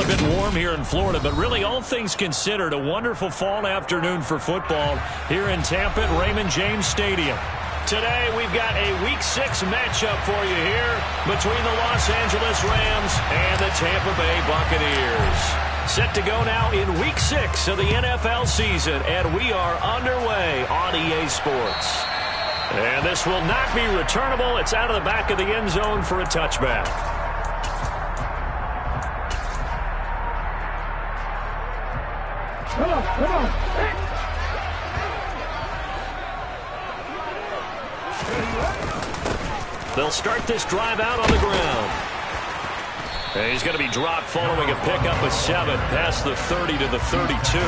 bit warm here in Florida, but really all things considered, a wonderful fall afternoon for football here in Tampa at Raymond James Stadium. Today we've got a Week 6 matchup for you here between the Los Angeles Rams and the Tampa Bay Buccaneers. Set to go now in Week 6 of the NFL season, and we are underway on EA Sports. And this will not be returnable. It's out of the back of the end zone for a touchback. Come on. They'll start this drive out on the ground. And he's going to be dropped following a pickup of 7 past the 30 to the 32.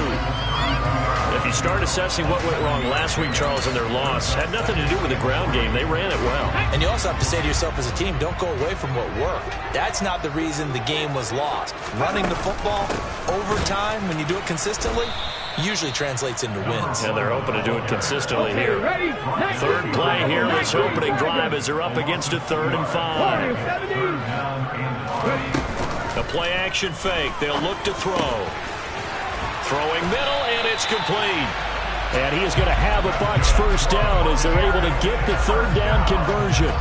If you start assessing what went wrong last week, Charles, in their loss, had nothing to do with the ground game. They ran it well. And you also have to say to yourself as a team, don't go away from what worked. That's not the reason the game was lost. Running the football over time, when you do it consistently, usually translates into wins. And they're hoping to do it consistently here. Third play here, this opening drive as they're up against a 3rd and 5. A play action fake. They'll look to throw. Throwing middle, and it's complete. And he is going to have a Bucs first down as they're able to get the 3rd down conversion.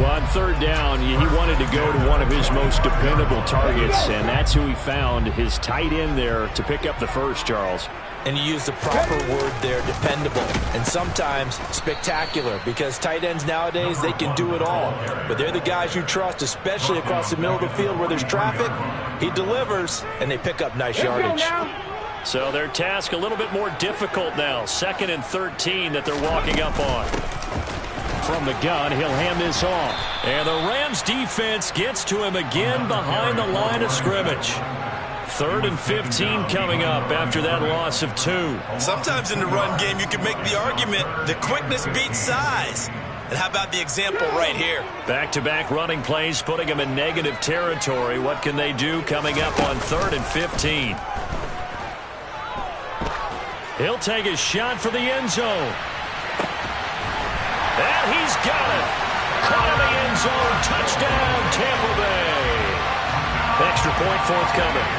Well, on 3rd down, he wanted to go to one of his most dependable targets, and that's who he found, his tight end there, to pick up the first, Charles. And you use the proper word there, dependable, and sometimes spectacular, because tight ends nowadays, they can do it all. But they're the guys you trust, especially across the middle of the field where there's traffic. He delivers, and they pick up nice yardage. So their task a little bit more difficult now. 2nd and 13 that they're walking up on. From the gun, he'll hand this off. And the Rams defense gets to him again behind the line of scrimmage. 3rd and 15 coming up after that loss of 2. Sometimes in the run game, you can make the argument the quickness beats size. And how about the example right here? Back-to-back running plays putting them in negative territory. What can they do coming up on 3rd and 15? He'll take a shot for the end zone. And he's got it. Caught in the end zone. Touchdown, Tampa Bay. Extra point forthcoming.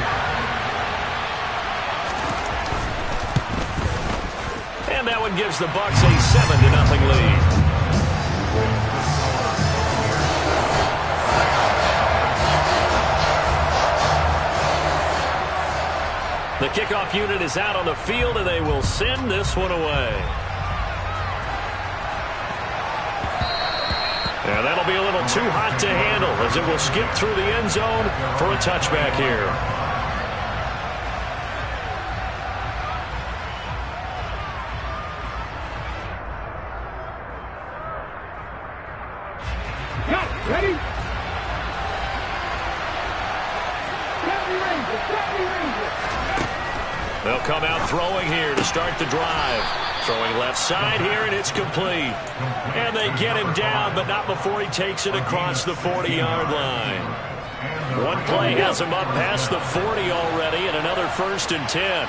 And that one gives the Bucs a 7-0 lead. The kickoff unit is out on the field, and they will send this one away. And that'll be a little too hot to handle as it will skip through the end zone for a touchback here. Ready? They'll come out throwing here to start the drive. Throwing left side here, and it's complete. And they get him down, but not before he takes it across the 40-yard line. One play has him up past the 40 already, and another 1st and 10.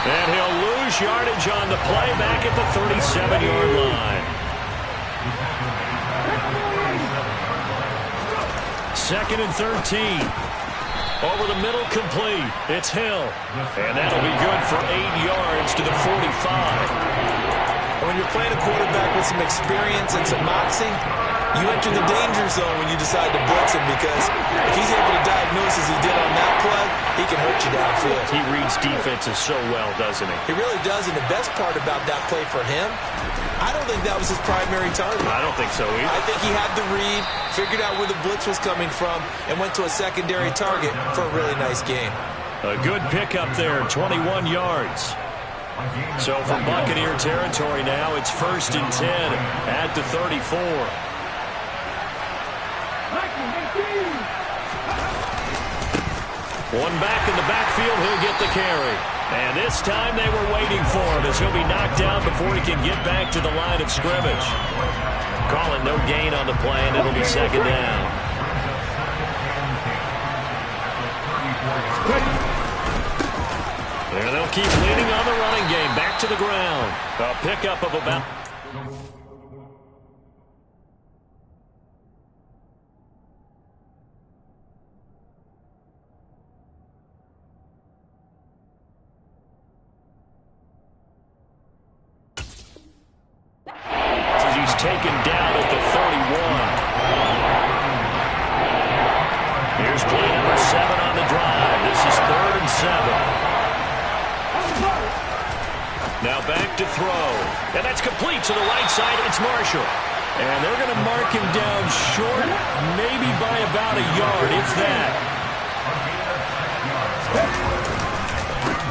And he'll lose yardage on the play back at the 37-yard line. 2nd and 13. Over the middle, complete. It's Hill. And that'll be good for 8 yards to the 45. When you're playing a quarterback with some experience and some moxie, you enter the danger zone when you decide to blitz him, because if he's able to diagnose as he did on that play, he can hurt you downfield. He reads defenses so well, doesn't he? He really does, and the best part about that play for him, I don't think that was his primary target. I don't think so either. I think he had the read, figured out where the blitz was coming from, and went to a secondary target for a really nice game. A good pickup there, 21 yards. So from Buccaneer territory now, it's 1st and 10 at the 34. One back in the backfield, he'll get the carry. And this time they were waiting for him as he'll be knocked down before he can get back to the line of scrimmage. Call it no gain on the play, and it'll be 2nd down. And they'll keep leaning on the running game. Back to the ground. A pickup of about He's taken down at the 31. Here's play number 7 on the drive. This is 3rd and 7. Now back to throw. And that's complete to the right side. It's Marshall. And they're going to mark him down short, maybe by about a yard, if that.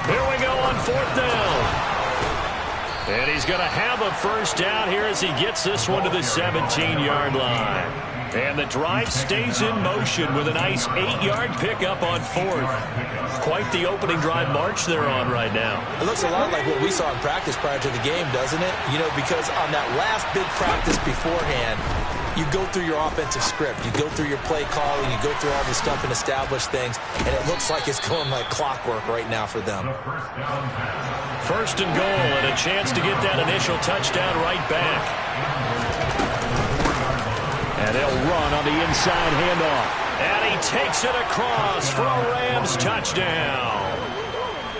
Here we go on 4th down. And he's going to have a first down here as he gets this one to the 17-yard line. And the drive stays in motion with a nice 8-yard pickup on 4th. Quite the opening drive march they're on right now. It looks a lot like what we saw in practice prior to the game, doesn't it? You know, because on that last big practice beforehand, you go through your offensive script. You go through your play calling. You go through all the stuff and establish things. And it looks like it's going like clockwork right now for them. 1st and goal and a chance to get that initial touchdown right back. And they'll run on the inside handoff. And he takes it across for a Rams touchdown.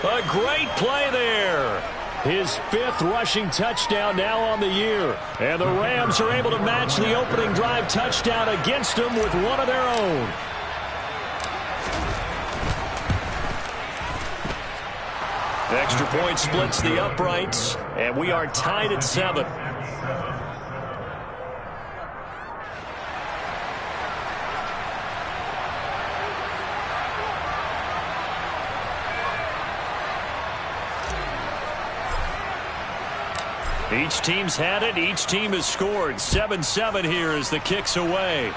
A great play there. His 5th rushing touchdown now on the year. And the Rams are able to match the opening drive touchdown against them with one of their own. Extra point splits the uprights, and we are tied at 7. Each team's had it. Each team has scored. 7-7 here as the kick's away.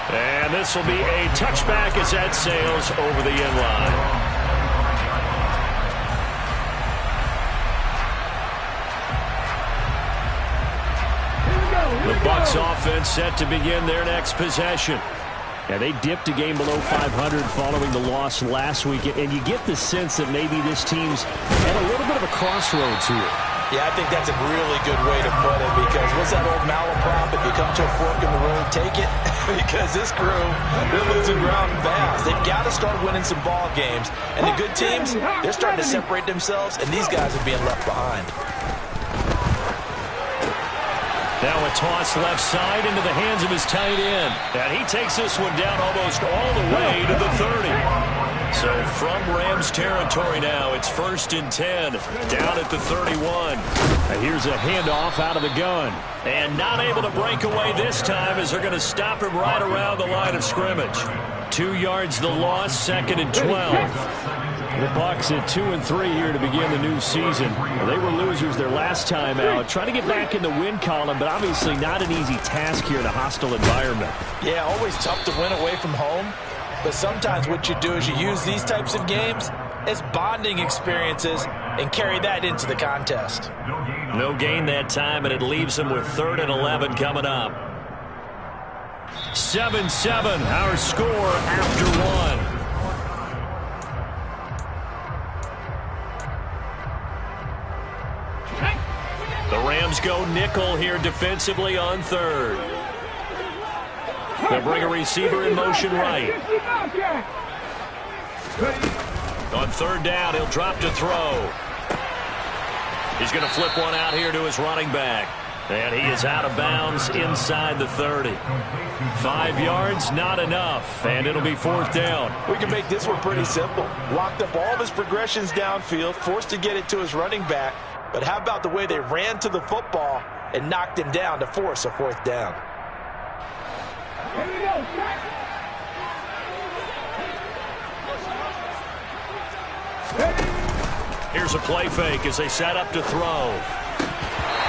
And this will be a touchback as that sails over the end line. The Bucs offense set to begin their next possession. Yeah, they dipped a game below 500 following the loss last week, and you get the sense that maybe this team's at a little bit of a crossroads here. Yeah, I think that's a really good way to put it, because what's that old malaprop? If you come to a fork in the road, take it. Because this crew, they're losing ground fast. They've got to start winning some ball games. And the good teams, they're starting to separate themselves, and these guys are being left behind. Now a toss left side into the hands of his tight end. And he takes this one down almost all the way to the 30. So from Rams territory now, it's 1st and 10, down at the 31. And here's a handoff out of the gun. And not able to break away this time as they're going to stop him right around the line of scrimmage. 2 yards the loss, 2nd and 12. The Bucs at 2-3 here to begin the new season. Well, they were losers their last time out. Trying to get back in the win column, but obviously not an easy task here in a hostile environment. Yeah, always tough to win away from home. But sometimes what you do is you use these types of games as bonding experiences and carry that into the contest. No gain that time, and it leaves them with 3rd and 11 coming up. 7-7, our score after 1. The Rams go nickel here defensively on 3rd. They'll bring a receiver in motion right. On 3rd down, he'll drop to throw. He's going to flip one out here to his running back. And he is out of bounds inside the 30. 5 yards, not enough. And it'll be 4th down. We can make this one pretty simple. Locked up all of his progressions downfield, forced to get it to his running back. But how about the way they ran to the football and knocked him down to force a 4th down? Here's a play fake as they set up to throw.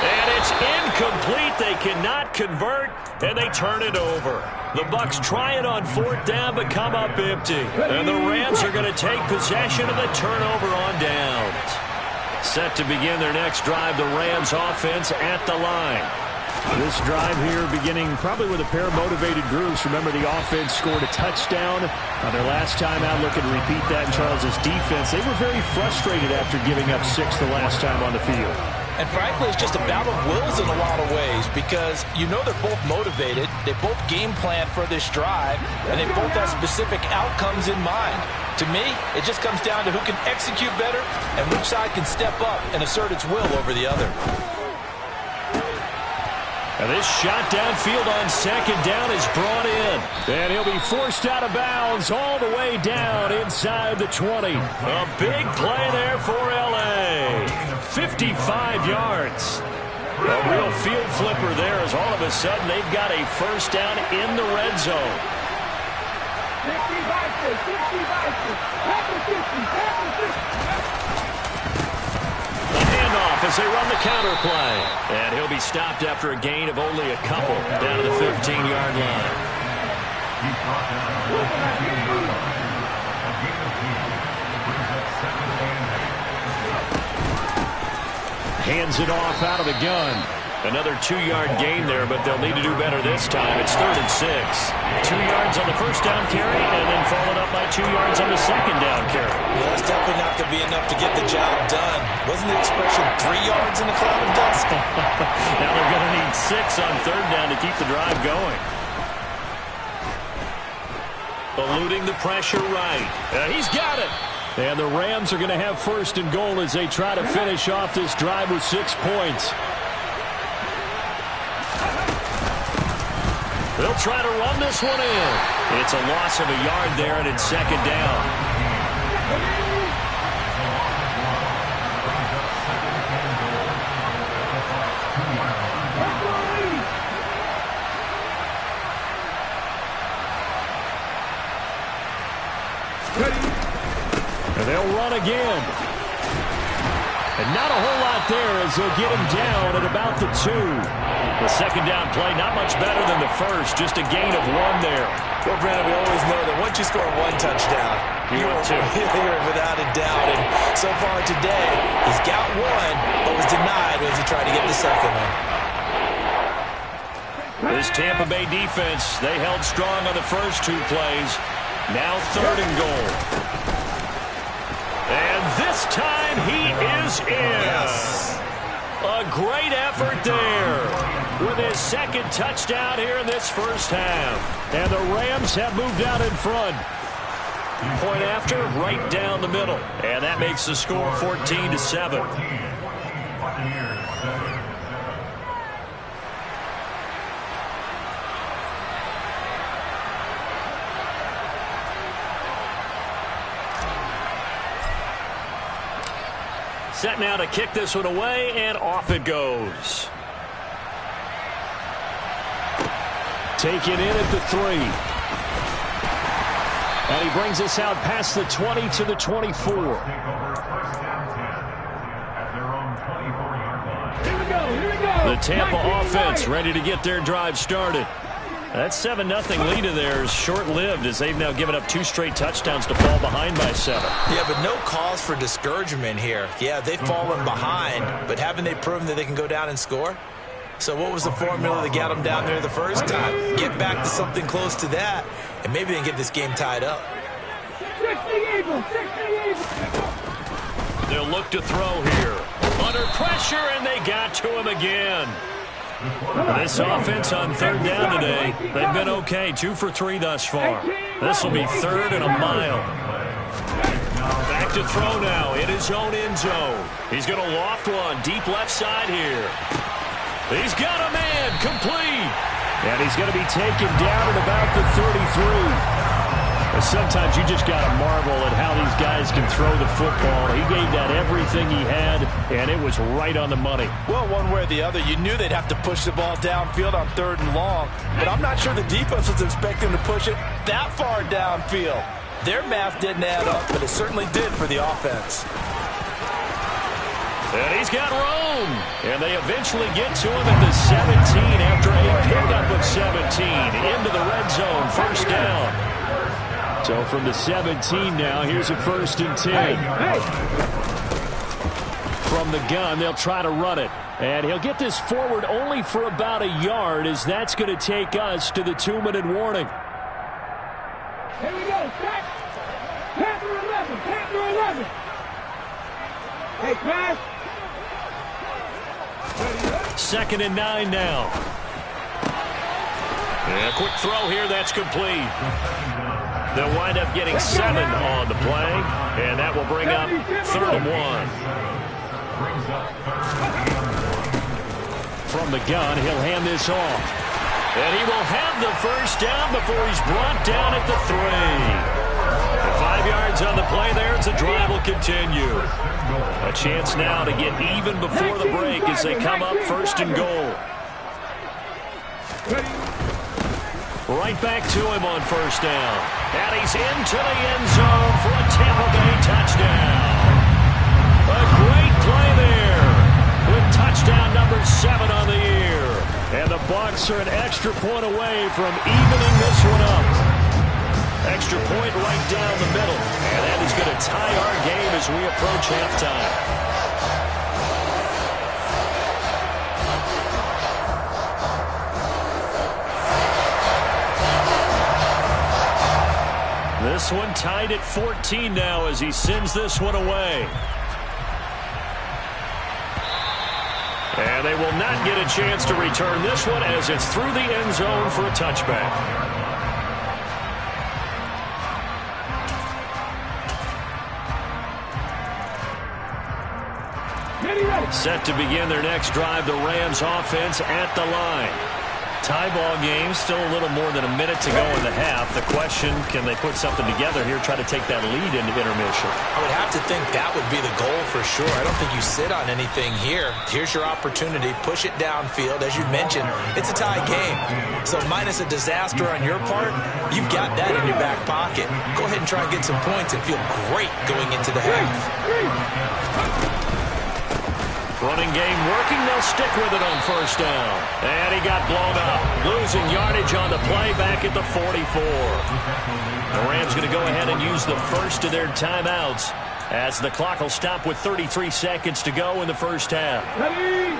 And it's incomplete. They cannot convert, and they turn it over. The Bucs try it on 4th down, but come up empty. And the Rams are going to take possession of the turnover on downs. Set to begin their next drive, the Rams offense at the line. This drive here beginning probably with a pair of motivated groups. Remember, the offense scored a touchdown on their last time out. Looking to repeat that in Charles's defense. They were very frustrated after giving up 6 the last time on the field. And frankly, it's just a battle of wills in a lot of ways because you know they're both motivated, they both game plan for this drive, and they both have specific outcomes in mind. To me, it just comes down to who can execute better and which side can step up and assert its will over the other. And this shot downfield on second down is brought in. And he'll be forced out of bounds all the way down inside the 20. A big play there for L.A. 55 yards. A real field flipper there as all of a sudden they've got a first down in the red zone. A handoff as they run the counter play. And he'll be stopped after a gain of only a couple down to the 15-yard line. Hands it off out of the gun. Another 2-yard gain there, but they'll need to do better this time. It's 3rd and 6. 2 yards on the first down carry, and then followed up by 2 yards on the second down carry. Yeah, it's definitely not going to be enough to get the job done. Wasn't the expression 3 yards in a cloud of dust? Now they're going to need 6 on 3rd down to keep the drive going. Eluding the pressure right. He's got it. And the Rams are going to have 1st and goal as they try to finish off this drive with 6 points. They'll try to run this one in. It's a loss of a yard there, and it's 2nd down. And they'll run again. And not a whole lot there as they'll get him down at about the 2. The second down play, not much better than the first, just a gain of 1 there. Well, Brandon, we always know that once you score 1 touchdown, you're without a doubt. And so far today, he's got 1, but was denied as he tried to get the second one. This Tampa Bay defense, they held strong on the first 2 plays. Now 3rd and goal. And this time he is in. Yes. A great effort there with his 2nd touchdown here in this first half. And the Rams have moved out in front. Point after, right down the middle. And that makes the score 14-7. Set now to kick this one away, and off it goes. Taken in at the 3. And he brings us out past the 20 to the 24. Here we go. The Tampa offense ready to get their drive started. That 7-0 lead of theirs short-lived as they've now given up 2 straight touchdowns to fall behind by 7. Yeah, but no cause for discouragement here. Yeah, they've fallen behind, but haven't they proven that they can go down and score? So what was the formula that got them down there the first time? Get back to something close to that, and maybe they can get this game tied up. 60 They'll look to throw here. Under pressure, and they got to him again. This offense on 3rd down today, they've been okay. 2 for 3 thus far. This will be 3rd and a mile. Back to throw now in his own end zone. He's going to loft one deep left side here. He's got a man complete. And he's going to be taken down at about the 33. Sometimes you just got to marvel at how these guys can throw the football. He gave that everything he had, and it was right on the money. Well, one way or the other, you knew they'd have to push the ball downfield on 3rd and long, but I'm not sure the defense was expecting to push it that far downfield. Their math didn't add up, but it certainly did for the offense. And he's got room. And they eventually get to him at the 17 after a pickup of 17 into the red zone. 1st down. So from the 17 now, here's a 1st and 10. From the gun, they'll try to run it. And he'll get this forward only for about a yard, as that's going to take us to the 2-minute warning. Here we go. Set. Panther 11. Panther 11. Hey, pass. 2nd and 9 now. And a quick throw here, that's complete. They'll wind up getting 7 on the play, and that will bring up 3rd and 1. From the gun, he'll hand this off. And he will have the first down before he's brought down at the 3. 5 yards on the play there as the drive will continue. A chance now to get even before the break as they come up 1st and goal. Right back to him on 1st down. And he's into the end zone for a Tampa Bay touchdown. A great play there with touchdown number 7 on the year. And the Bucs are an extra point away from evening this one up. Extra point right down the middle. And that is going to tie our game as we approach halftime. This one tied at 14 now as he sends this one away. And they will not get a chance to return this one as it's through the end zone for a touchback. Set to begin their next drive, the Rams offense at the line. Tie ball game, still a little more than a minute to go in the half. The question, can they put something together here, try to take that lead into intermission? I would have to think that would be the goal for sure. I don't think you sit on anything here. Here's your opportunity. Push it downfield. As you mentioned, it's a tie game. So minus a disaster on your part, you've got that in your back pocket. Go ahead and try and get some points and feel great going into the half. Running game working. They'll stick with it on 1st down. And he got blown up. Losing yardage on the play back at the 44. The Rams going to go ahead and use the first of their timeouts as the clock will stop with 33 seconds to go in the 1st half. Ready?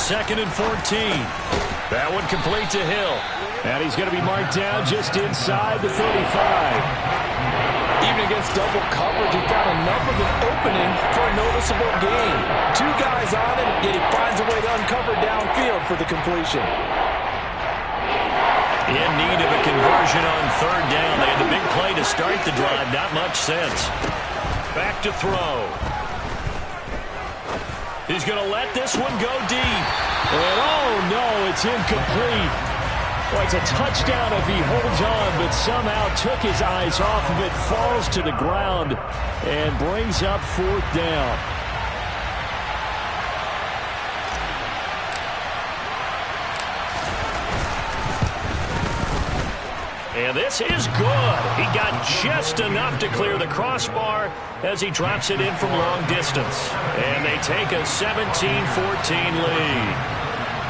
2nd and 14. That one complete to Hill. And he's going to be marked down just inside the 35. Even against double coverage, he found enough of an opening for a noticeable gain. 2 guys on him, yet he finds a way to uncover downfield for the completion. In need of a conversion on 3rd down. They had the big play to start the drive. Not much sense. Back to throw. He's going to let this one go deep. And oh no, it's incomplete. Well, it's a touchdown if he holds on, but somehow took his eyes off of it, falls to the ground, and brings up 4th down. And this is good. He got just enough to clear the crossbar as he drops it in from long distance. And they take a 17-14 lead.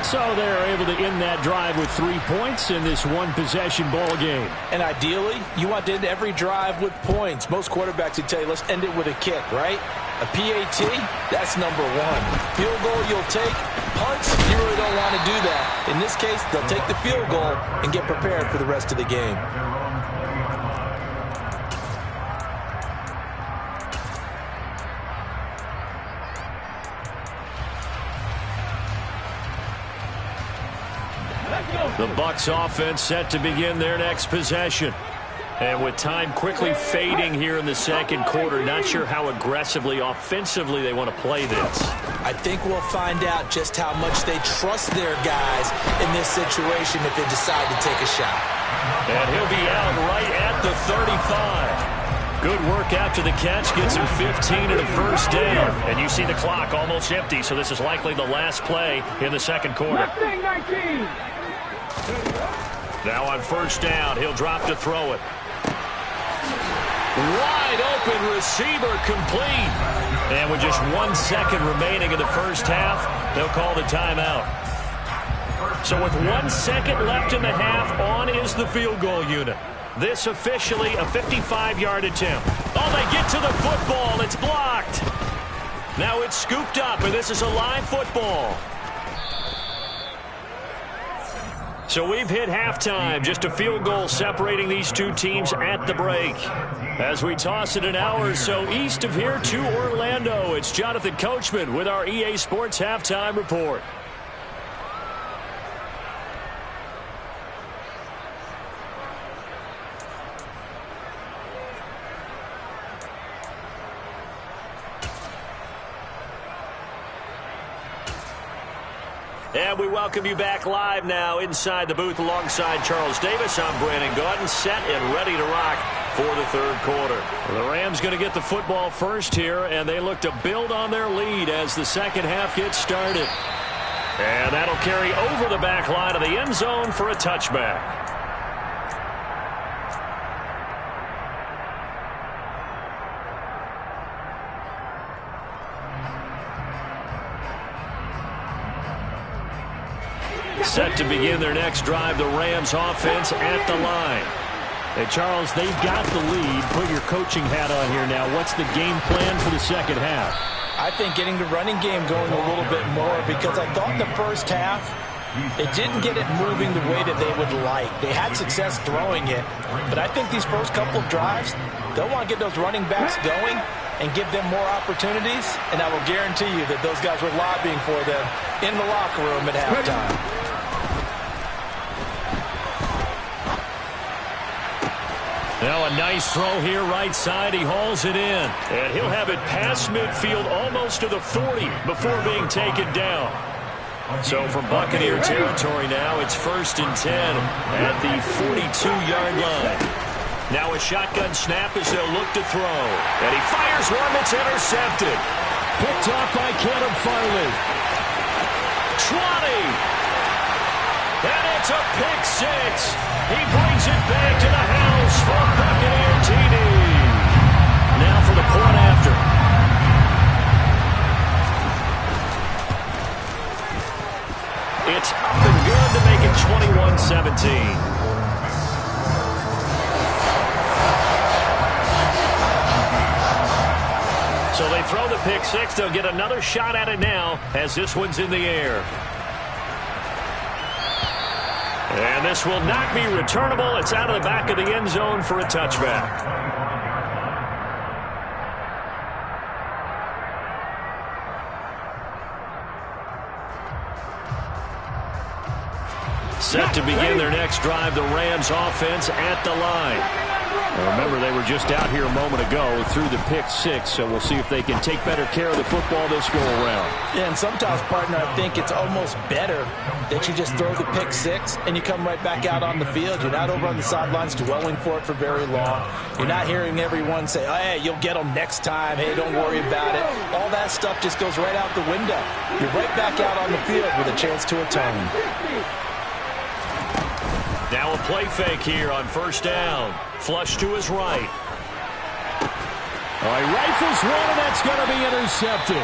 So they're able to end that drive with 3 points in this one-possession ball game. And ideally, you want to end every drive with points. Most quarterbacks would tell you, let's end it with a kick, right? A PAT, that's number 1. Field goal you'll take. Punts, you really don't want to do that. In this case, they'll take the field goal and get prepared for the rest of the game. The Bucs offense set to begin their next possession. And with time quickly fading here in the 2nd quarter, not sure how aggressively, offensively they want to play this. I think we'll find out just how much they trust their guys in this situation if they decide to take a shot. And he'll be out right at the 35. Good work after the catch. Gets him 15 and a 1st down. And you see the clock almost empty, so this is likely the last play in the 2nd quarter. Now on 1st down, he'll drop to throw it. Wide open receiver complete. And with just 1 second remaining in the 1st half, they'll call the timeout. So with 1 second left in the half, on is the field goal unit. This officially a 55-yard attempt. Oh, they get to the football. It's blocked. Now it's scooped up, and this is a live football. So we've hit halftime, just a field goal separating these two teams at the break. As we toss it an hour or so east of here to Orlando, it's Jonathan Coachman with our EA Sports Halftime Report. And we welcome you back live now inside the booth alongside Charles Davis. I'm Brandon Gaudin, set and ready to rock for the third quarter. The Rams going to get the football first here, and they look to build on their lead as the second half gets started. And that'll carry over the back line of the end zone for a touchback. Set to begin their next drive, the Rams offense at the line. Hey, Charles, they've got the lead. Put your coaching hat on here now. What's the game plan for the second half? I think getting the running game going a little bit more, because I thought the first half, it didn't get it moving the way that they would like. They had success throwing it, but I think these first couple of drives, they'll want to get those running backs going and give them more opportunities, and I will guarantee you that those guys were lobbying for them in the locker room at halftime. Now a nice throw here right side. He hauls it in. And he'll have it past midfield almost to the 40 before being taken down. So from Buccaneer territory now, it's 1st and 10 at the 42-yard line. Now a shotgun snap as they'll look to throw. And he fires one that's intercepted. Picked off by Caleb Farley. 20. And it's a pick six. He brings it back to the house for a Buccaneer TD. Now for the point after. It's up and good to make it 21-17. So they throw the pick six. They'll get another shot at it now as this one's in the air. And this will not be returnable. It's out of the back of the end zone for a touchback. Set to begin their next drive, the Rams offense at the line. Remember, they were just out here a moment ago through the pick six, so we'll see if they can take better care of the football this go around. Yeah, and sometimes, partner, I think it's almost better that you just throw the pick six and you come right back out on the field. You're not over on the sidelines dwelling for it for very long. You're not hearing everyone say, oh, hey, you'll get them next time. Hey, don't worry about it. All that stuff just goes right out the window. You're right back out on the field with a chance to atone. Now a play fake here on first down. Flush to his right. He rifles one, and that's going to be intercepted.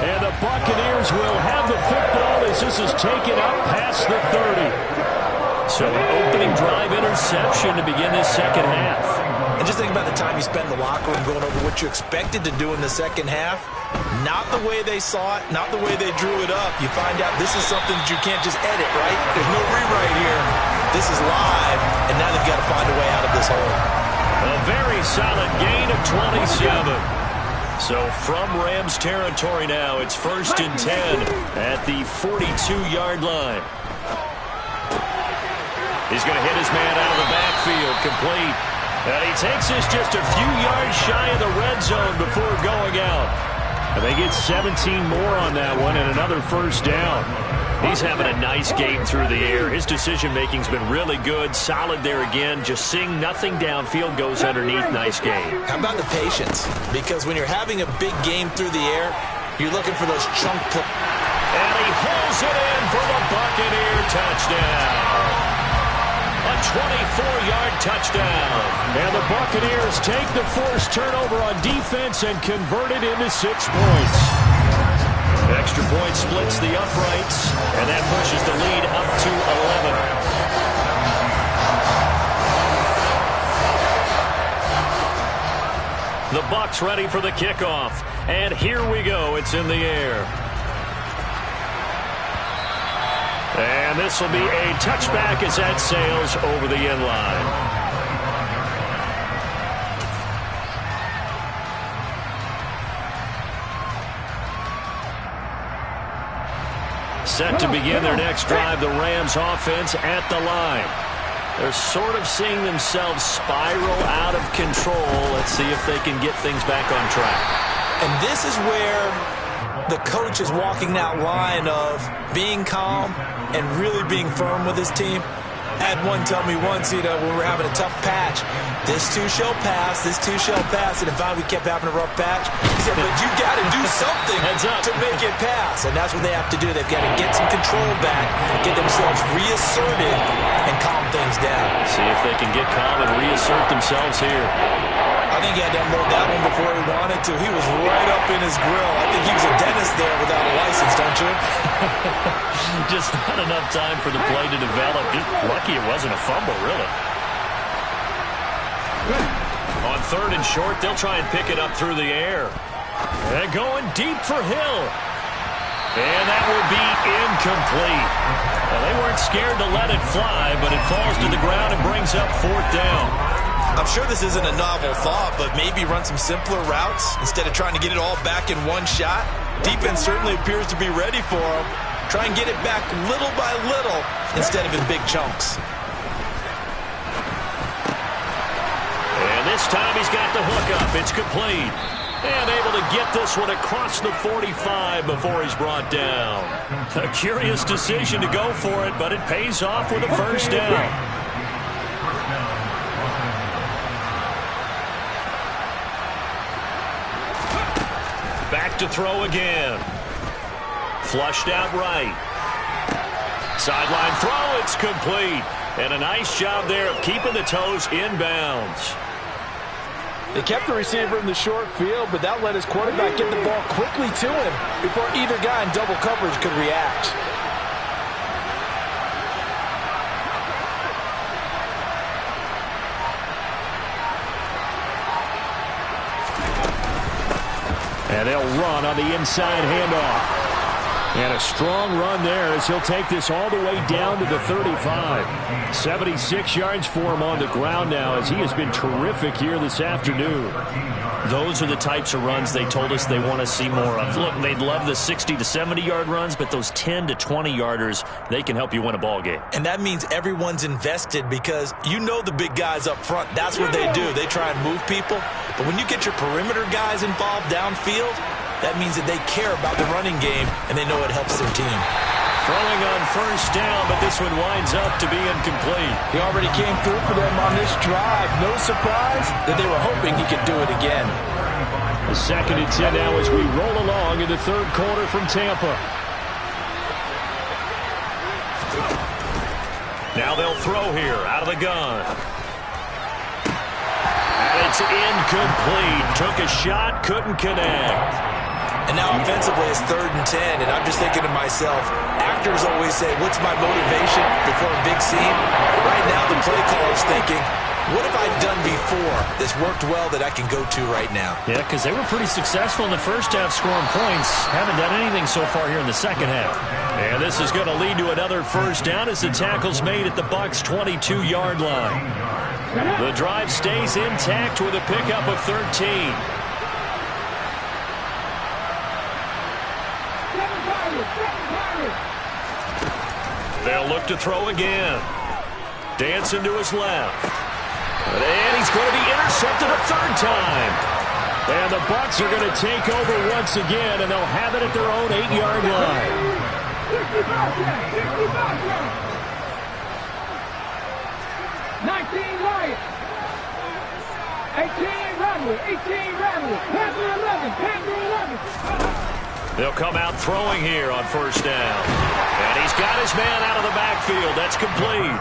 And the Buccaneers will have the football as this is taken up past the 30. So an opening drive interception to begin this second half. And just think about the time you spend in the locker room going over what you expected to do in the second half. Not the way they saw it, not the way they drew it up. You find out this is something that you can't just edit, right? There's no rewrite here. This is live, and now they've got to find a way out of this hole. A very solid gain of 27. So from Rams territory now, it's 1st and 10 at the 42-yard line. He's going to hit his man out of the backfield, complete. And he takes this just a few yards shy of the red zone before going out. And they get 17 more on that one and another first down. He's having a nice game through the air. His decision-making's been really good. Solid there again. Just seeing nothing downfield, goes underneath. Nice game. How about the patience? Because when you're having a big game through the air, you're looking for those chunk plays. And he holds it in for the Buccaneer touchdown. A 24-yard touchdown. And the Buccaneers take the forced turnover on defense and convert it into 6 points. Extra point splits the uprights, and that pushes the lead up to 11. The Bucs ready for the kickoff, and here we go. It's in the air. And And this will be a touchback as that sails over the end line. Set to begin their next drive, the Rams offense at the line. They're sort of seeing themselves spiral out of control. Let's see if they can get things back on track. And this is where the coach is walking that line of being calm and really being firm with his team. I had one tell me once, when we were having a tough patch, this too shall pass, this too shall pass. And finally we kept having a rough patch. He said, but you got to do something to make it pass. And that's what they have to do. They've got to get some control back, get themselves reasserted, and calm things down. See if they can get calm and reassert themselves here. I think he had to unload that one before he wanted to. He was right up in his grill. I think he was a dentist there without a license, don't you? Just not enough time for the play to develop. Just lucky it wasn't a fumble, really. On 3rd and short, they'll try and pick it up through the air. And going deep for Hill. And that will be incomplete. Well, they weren't scared to let it fly, but it falls to the ground and brings up 4th down. I'm sure this isn't a novel thought, but maybe run some simpler routes instead of trying to get it all back in one shot. Defense certainly appears to be ready for him. Try and get it back little by little instead of in big chunks. And this time he's got the hook up. It's complete. And able to get this one across the 45 before he's brought down. A curious decision to go for it, but it pays off with a 1st down. Back to throw again. Flushed out right. Sideline throw, it's complete. And a nice job there of keeping the toes inbounds. They kept the receiver in the short field, but that let his quarterback get the ball quickly to him before either guy in double coverage could react. And they'll run on the inside handoff. And a strong run there as he'll take this all the way down to the 35. 76 yards for him on the ground now as he has been terrific here this afternoon. Those are the types of runs they told us they want to see more of. Look, they'd love the 60 to 70-yard runs, but those 10 to 20-yarders, they can help you win a ball game. And that means everyone's invested because you know the big guys up front. That's what they do. They try and move people. But when you get your perimeter guys involved downfield, that means that they care about the running game and they know it helps their team. Throwing on 1st down, but this one winds up to be incomplete. He already came through for them on this drive. No surprise that they were hoping he could do it again. The 2nd and 10 now as we roll along in the 3rd quarter from Tampa. Now they'll throw here out of the gun. And it's incomplete. Took a shot, couldn't connect. And now offensively it's 3rd and 10, and I'm just thinking to myself, actors always say, what's my motivation before a big scene? Right now the play caller's thinking, what have I done before that's worked well that I can go to right now? Yeah, because they were pretty successful in the first half scoring points. Haven't done anything so far here in the second half. And this is going to lead to another 1st down as the tackle's made at the Bucs' 22-yard line. The drive stays intact with a pickup of 13. They'll look to throw again. Dancing to his left. And he's going to be intercepted a 3rd time. And the Bucs are going to take over once again, and they'll have it at their own 8-yard line. 19 Lions. 18 Rebels. 18 Rebels. Panther 11. Panther 11. They'll come out throwing here on 1st down. And he's got his man out of the backfield. That's complete.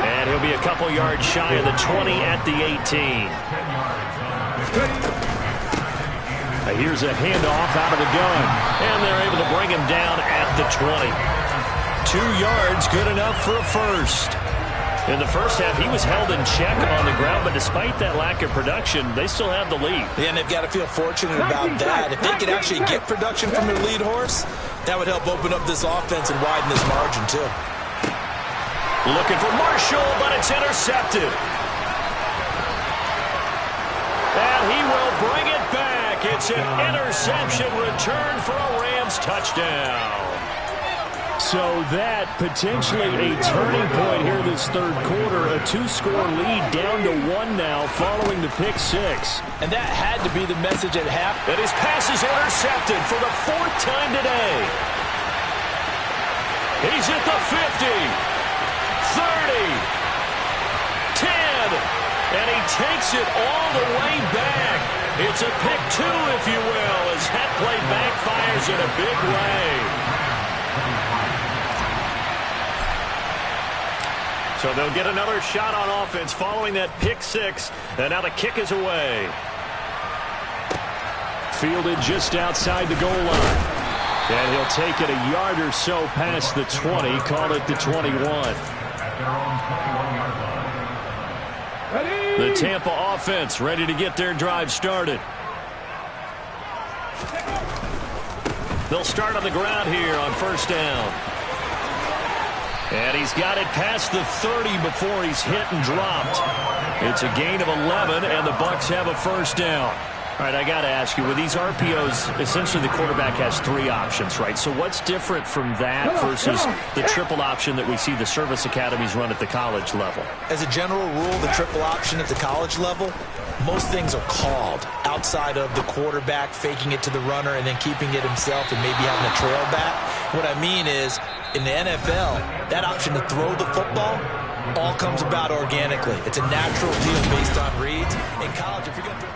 And he'll be a couple yards shy of the 20 at the 18. Here's a handoff out of the gun. And they're able to bring him down at the 20. 2 yards, good enough for a 1st. In the first half, he was held in check on the ground, but despite that lack of production, they still have the lead. Yeah, and they've got to feel fortunate about that. If they could actually get production from their lead horse, That would help open up this offense and widen this margin, too. Looking for Marshall, but it's intercepted. And he will bring it back. It's an interception return for a Rams touchdown. So that potentially a turning point here this third quarter. A 2-score lead down to 1 now following the pick six. And that had to be the message at half. And his pass is intercepted for the 4th time today. He's at the 50, 30, 10, and he takes it all the way back. It's a pick 2, if you will, as that play backfires in a big way. So they'll get another shot on offense following that pick 6, and now the kick is away. Fielded just outside the goal line. And he'll take it a yard or so past the 20, call it the 21. The Tampa offense ready to get their drive started. They'll start on the ground here on first down. And he's got it past the 30 before he's hit and dropped. It's a gain of 11, and the Bucs have a first down. All right, I got to ask you, with these RPOs, essentially the quarterback has 3 options, right? So what's different from that versus the triple option that we see the service academies run at the college level? As a general rule, the triple option at the college level, most things are called outside of the quarterback faking it to the runner and then keeping it himself and maybe having a trail back. What I mean is, in the NFL, that option to throw the football all comes about organically. It's a natural deal based on reads. In college, if you're going to throw...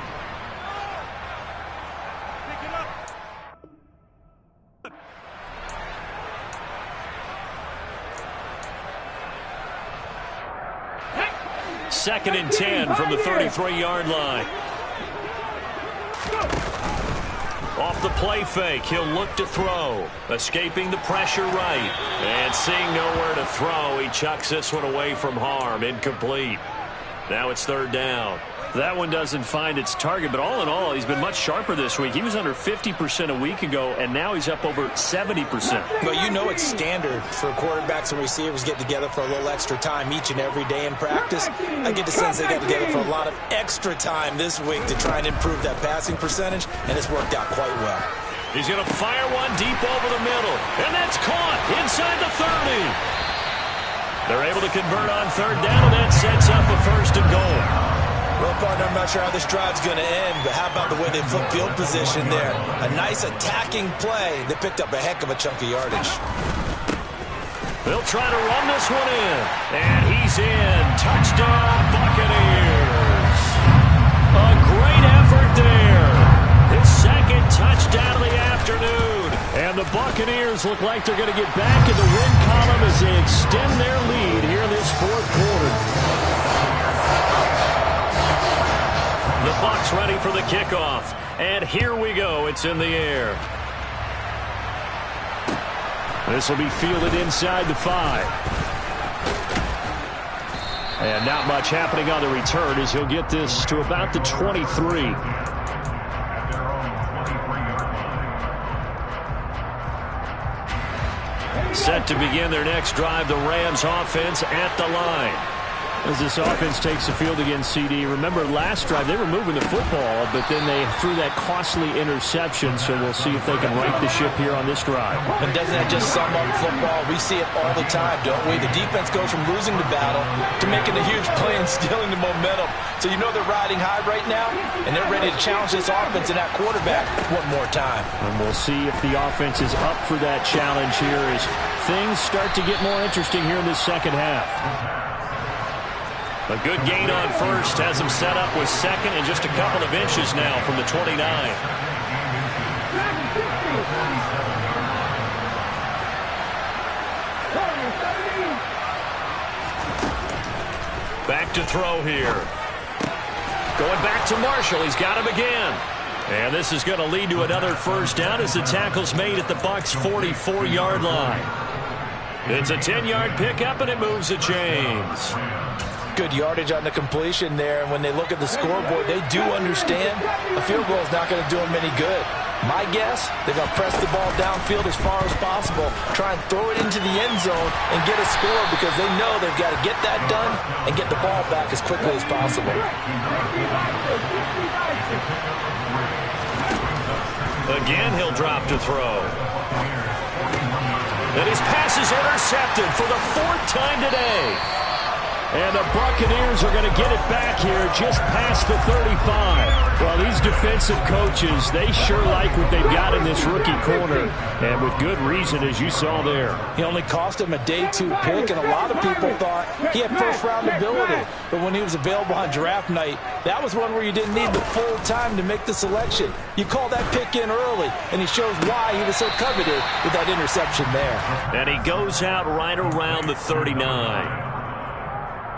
Second and 10 from the 33-yard line. Off the play fake, he'll look to throw. Escaping the pressure right. And seeing nowhere to throw, he chucks this one away from harm. Incomplete. Now it's third down. That one doesn't find its target, but all in all, he's been much sharper this week. He was under 50% a week ago, and now he's up over 70%. Well, you know it's standard for quarterbacks and receivers get together for a little extra time each and every day in practice. I get the sense they got together for a lot of extra time this week to try and improve that passing percentage, and it's worked out quite well. He's going to fire one deep over the middle, and that's caught inside the 30. They're able to convert on third down, and that sets up a first and goal. Well, partner, I'm not sure how this drive's going to end, but how about the way they flip field position there? A nice attacking play. They picked up a heck of a chunk of yardage. They'll try to run this one in, and he's in. Touchdown, Buccaneers. A great effort there. His second touchdown of the afternoon. And the Buccaneers look like they're going to get back in the win column as they extend their lead here in this fourth quarter. The Bucs ready for the kickoff. And here we go. It's in the air. This will be fielded inside the 5. And not much happening on the return as he'll get this to about the 23. Set to begin their next drive, the Rams offense at the line. As this offense takes the field against CD. Remember, last drive, they were moving the football, but then they threw that costly interception, so we'll see if they can right the ship here on this drive. And doesn't that just sum up football? We see it all the time, don't we? The defense goes from losing the battle to making a huge play and stealing the momentum. So you know they're riding high right now, and they're ready to challenge this offense and that quarterback one more time. And we'll see if the offense is up for that challenge here as things start to get more interesting here in this second half. A good gain on first has him set up with second and just a couple of inches now from the 29. Back to throw here. Going back to Marshall. He's got him again. And this is going to lead to another first down as the tackle's made at the Bucs' 44-yard line. It's a 10-yard pickup, and it moves the chains. Good yardage on the completion there, and when they look at the scoreboard, they do understand a field goal is not going to do them any good. My guess, they're going to press the ball downfield as far as possible, try and throw it into the end zone and get a score because they know they've got to get that done and get the ball back as quickly as possible. Again, he'll drop to throw. And his pass is intercepted for the 4th time today. And the Buccaneers are going to get it back here just past the 35. Well, these defensive coaches, they sure like what they've got in this rookie corner. And with good reason, as you saw there. He only cost him a day 2 pick, and a lot of people thought he had first-round ability. But when he was available on draft night, that was one where you didn't need the full time to make the selection. You call that pick in early, and he shows why he was so coveted with that interception there. And he goes out right around the 39.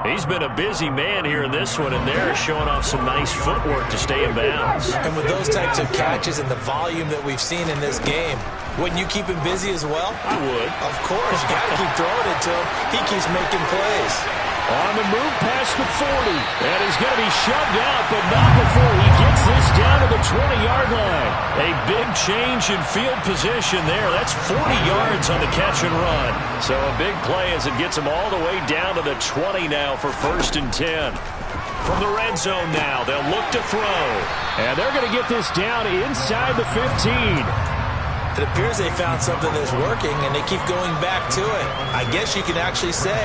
He's been a busy man here in this one, and they're showing off some nice footwork to stay in bounds. And with those types of catches and the volume that we've seen in this game, wouldn't you keep him busy as well? I would. Of course. You got to keep throwing it to him. He keeps making plays. On the move past the 40. And he's going to be shoved out, but not before he gets this down to the 20-yard line. A big change in field position there. That's 40 yards on the catch and run. So a big play as it gets him all the way down to the 20 now for 1st and 10. From the red zone now, they'll look to throw. And they're going to get this down inside the 15. It appears they found something that's working, and they keep going back to it. I guess you can actually say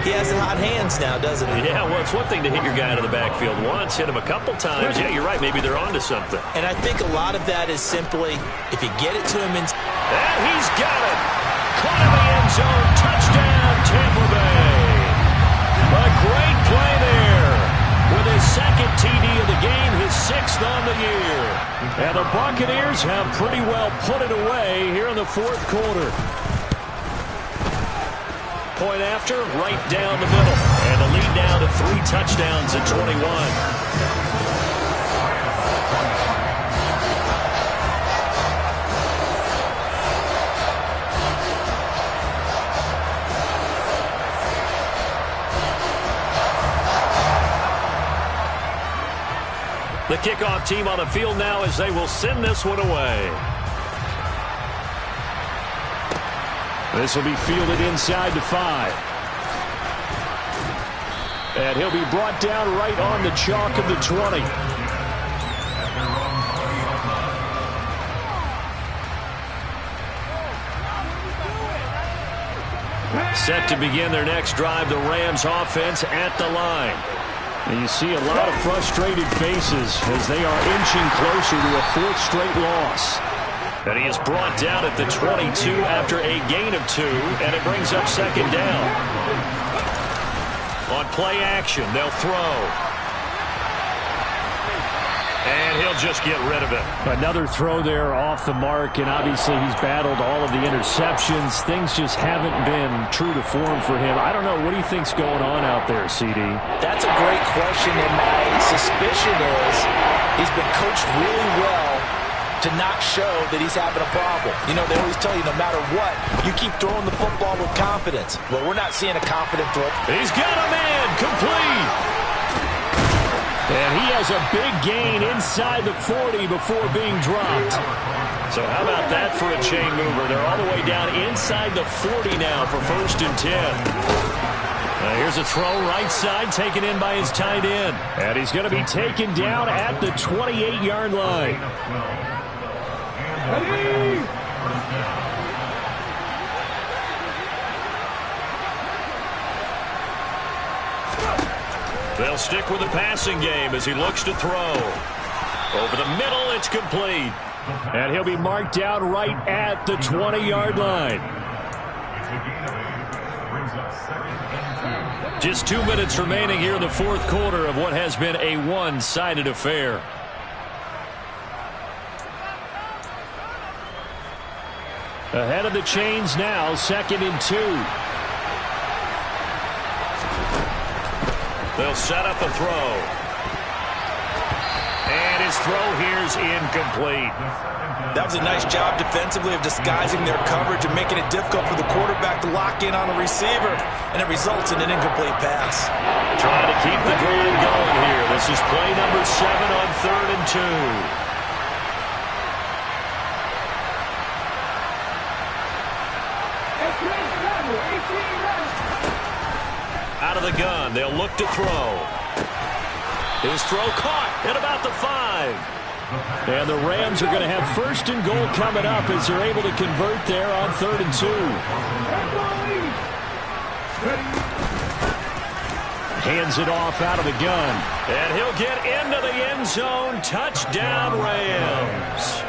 he has the hot hands now, doesn't he? Yeah, well, it's one thing to hit your guy out of the backfield once, hit him a couple times. Yeah, you're right. Maybe they're onto something. And I think a lot of that is simply if you get it to him in... And he's got it. Caught in the end zone. Touchdown, Tampa Bay. A great play there. With his 2nd TD of the game, his 6th on the year. And the Buccaneers have pretty well put it away here in the 4th quarter. Point after, right down the middle. And the lead now to 3 touchdowns at 21. The kickoff team on the field now as they will send this one away. This will be fielded inside the 5. And he'll be brought down right on the chalk of the 20. Set to begin their next drive, the Rams offense at the line. And you see a lot of frustrated faces as they are inching closer to a 4th straight loss. And he is brought down at the 22 after a gain of 2, and it brings up 2nd down. On play action, they'll throw. And he'll just get rid of it. Another throw there off the mark, and obviously he's battled all of the interceptions. Things just haven't been true to form for him. I don't know. What do you think's going on out there, CD? That's a great question, and my suspicion is he's been coached really well to not show that he's having a problem. You know, they always tell you no matter what, you keep throwing the football with confidence. Well, we're not seeing a confident throw. He's got a man complete. And he has a big gain inside the 40 before being dropped. So how about that for a chain mover? They're all the way down inside the 40 now for 1st and 10. Here's a throw right side taken in by his tight end. And he's going to be taken down at the 28-yard line. They'll stick with the passing game as he looks to throw. Over the middle, it's complete. And he'll be marked down right at the 20-yard line. Just 2 minutes remaining here in the 4th quarter of what has been a one-sided affair. Ahead of the chains now, 2nd and 2. They'll set up a throw. And his throw here's incomplete. That was a nice job defensively of disguising their coverage and making it difficult for the quarterback to lock in on a receiver, and it results in an incomplete pass. Trying to keep the drive going here. This is play number 7 on 3rd and 2. out of the gun. They'll look to throw. His throw caught at about the 5. And the Rams are going to have first and goal coming up as they're able to convert there on 3rd and 2. Hands it off out of the gun. And he'll get into the end zone. Touchdown, Rams.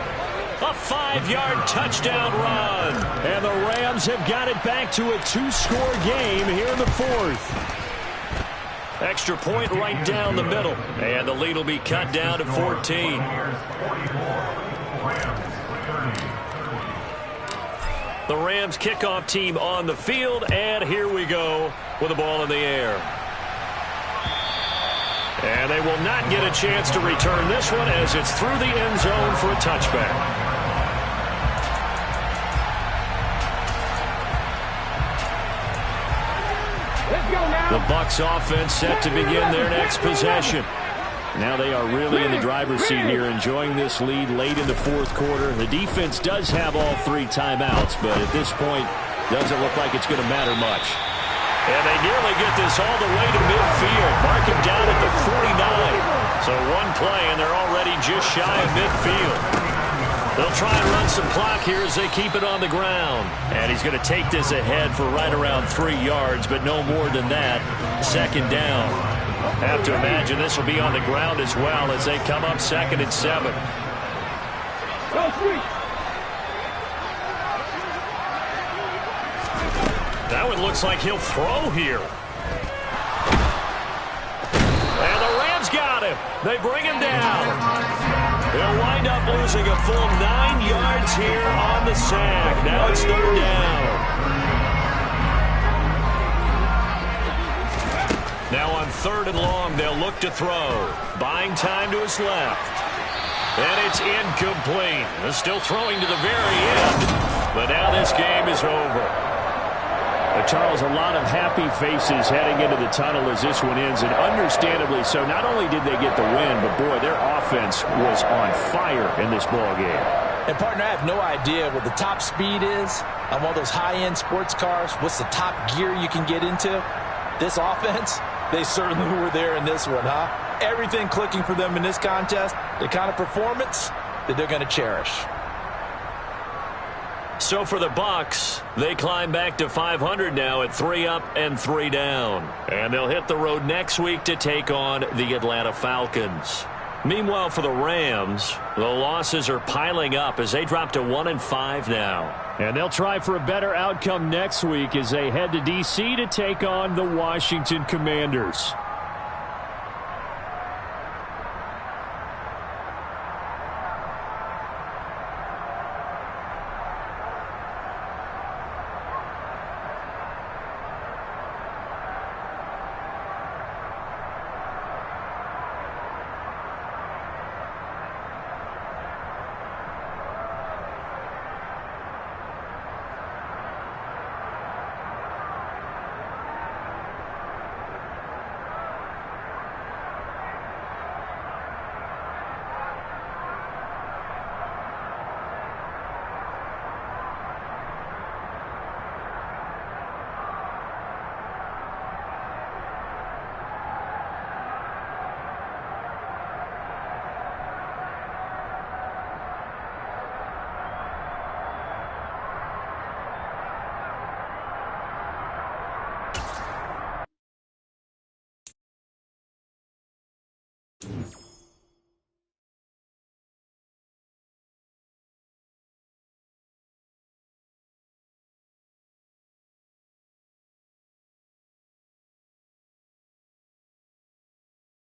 A 5-yard touchdown run. And the Rams have got it back to a 2-score game here in the 4th. Extra point right down the middle. And the lead will be cut down to 14. The Rams kickoff team on the field. And here we go with the ball in the air. And they will not get a chance to return this one as it's through the end zone for a touchback. The Bucs offense set to begin their next possession. Now they are really in the driver's seat here, enjoying this lead late in the 4th quarter. The defense does have all 3 timeouts, but at this point, doesn't look like it's going to matter much. And they nearly get this all the way to midfield. Mark him down at the 49. So one play, and they're already just shy of midfield. They'll try and run some clock here as they keep it on the ground. And he's going to take this ahead for right around 3 yards, but no more than that. 2nd down. Have to imagine this will be on the ground as well as they come up 2nd and 7. That one looks like he'll throw here. And the Rams got him. They bring him down. They'll wind up losing a full 9 yards here on the sack. Now it's 3rd down. Now on 3rd and long, they'll look to throw. Buying time to his left. And it's incomplete. They're still throwing to the very end. But now this game is over. Charles, a lot of happy faces heading into the tunnel as this one ends, and understandably so. Not only did they get the win, but boy, their offense was on fire in this ball game. And partner, I have no idea what the top speed is on one of those high-end sports cars. What's the top gear you can get into? This offense, they certainly were there in this one, huh? Everything clicking for them in this contest, the kind of performance that they're going to cherish. So for the Bucs, they climb back to 500 now at 3 up and 3 down. And they'll hit the road next week to take on the Atlanta Falcons. Meanwhile, for the Rams, the losses are piling up as they drop to 1-5 now. And they'll try for a better outcome next week as they head to D.C. to take on the Washington Commanders.